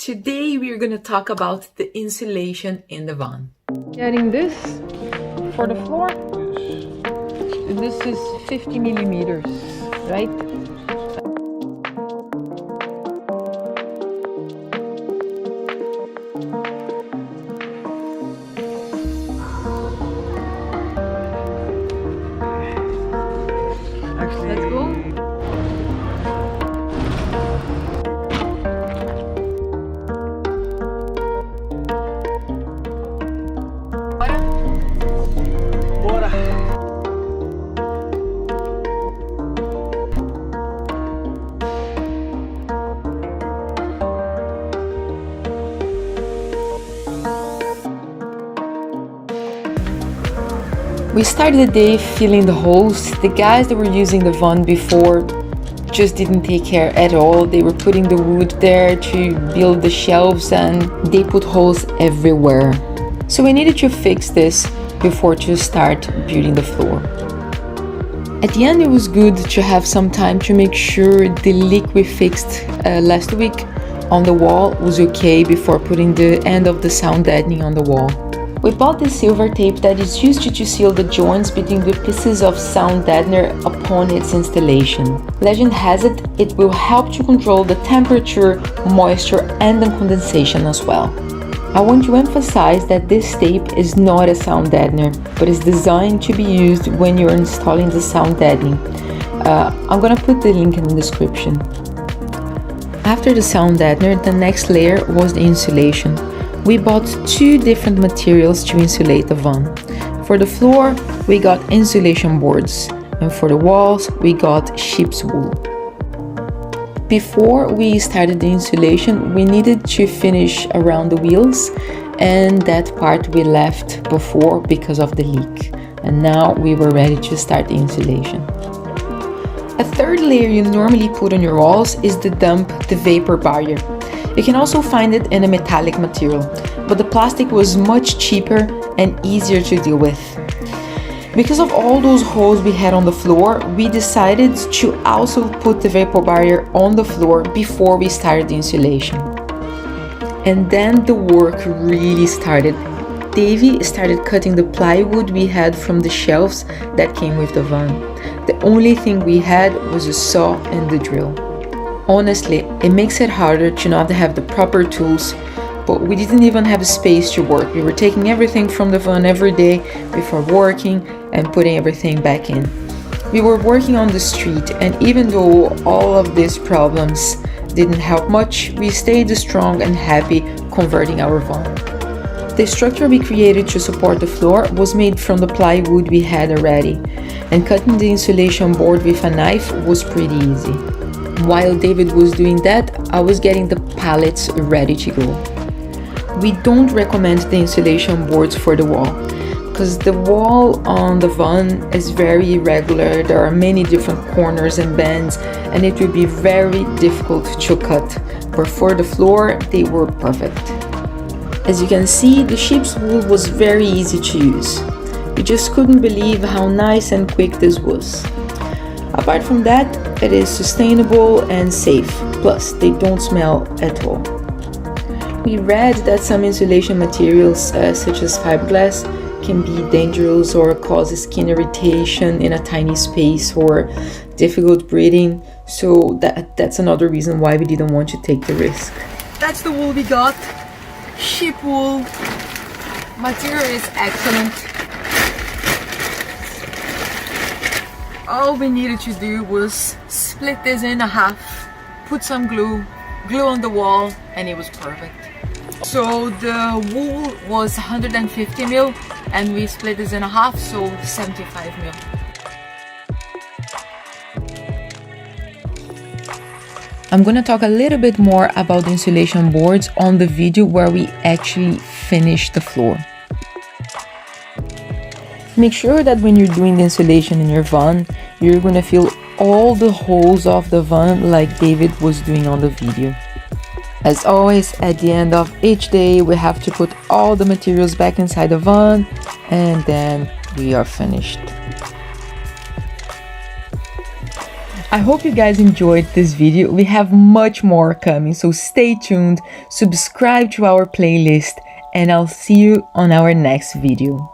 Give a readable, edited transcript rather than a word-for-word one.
Today we're going to talk about the insulation in the van. Getting this for the floor. This is 50 millimeters, right? Let's go. We started the day filling the holes. The guys that were using the van before just didn't take care at all. They were putting the wood there to build the shelves and they put holes everywhere. So we needed to fix this before to start building the floor. At the end, it was good to have some time to make sure the leak we fixed last week on the wall was okay before putting the end of the sound deadening on the wall. We bought this silver tape that is used to seal the joints between the pieces of sound deadener upon its installation. Legend has it, it will help to control the temperature, moisture and the condensation as well. I want to emphasize that this tape is not a sound deadener, but is designed to be used when you're installing the sound deadening. I'm gonna put the link in the description. After the sound deadener, the next layer was the insulation. We bought two different materials to insulate the van. For the floor, we got insulation boards, and for the walls, we got sheep's wool. Before we started the insulation, we needed to finish around the wheels, and that part we left before because of the leak. And now we were ready to start the insulation. A third layer you normally put on your walls is the vapor barrier. You can also find it in a metallic material, but the plastic was much cheaper and easier to deal with. Because of all those holes we had on the floor, we decided to also put the vapor barrier on the floor before we started the insulation. And then the work really started. Davy started cutting the plywood we had from the shelves that came with the van. The only thing we had was a saw and the drill. Honestly, it makes it harder to not have the proper tools, but we didn't even have space to work. We were taking everything from the van every day before working and putting everything back in. We were working on the street, and even though all of these problems didn't help much, we stayed strong and happy converting our van. The structure we created to support the floor was made from the plywood we had already, and cutting the insulation board with a knife was pretty easy. While David was doing that, I was getting the pallets ready to go. We don't recommend the insulation boards for the wall, because the wall on the van is very irregular. There are many different corners and bends, and it will be very difficult to cut. But for the floor, they were perfect. As you can see, the sheep's wool was very easy to use. We just couldn't believe how nice and quick this was. Apart from that, it is sustainable and safe, plus they don't smell at all. We read that some insulation materials, such as fiberglass, can be dangerous or cause skin irritation in a tiny space or difficult breathing, so that's another reason why we didn't want to take the risk. That's the wool we got. Sheep wool. Material is excellent. All we needed to do was split this in half, put some glue on the wall, and it was perfect. So the wool was 150 mil and we split this in half, so 75 mil. I'm gonna talk a little bit more about the insulation boards on the video where we actually finished the floor. Make sure that when you're doing the insulation in your van, you're gonna fill all the holes of the van like David was doing on the video. As always, at the end of each day, we have to put all the materials back inside the van, and then we are finished. I hope you guys enjoyed this video. We have much more coming, so stay tuned, subscribe to our playlist, and I'll see you on our next video.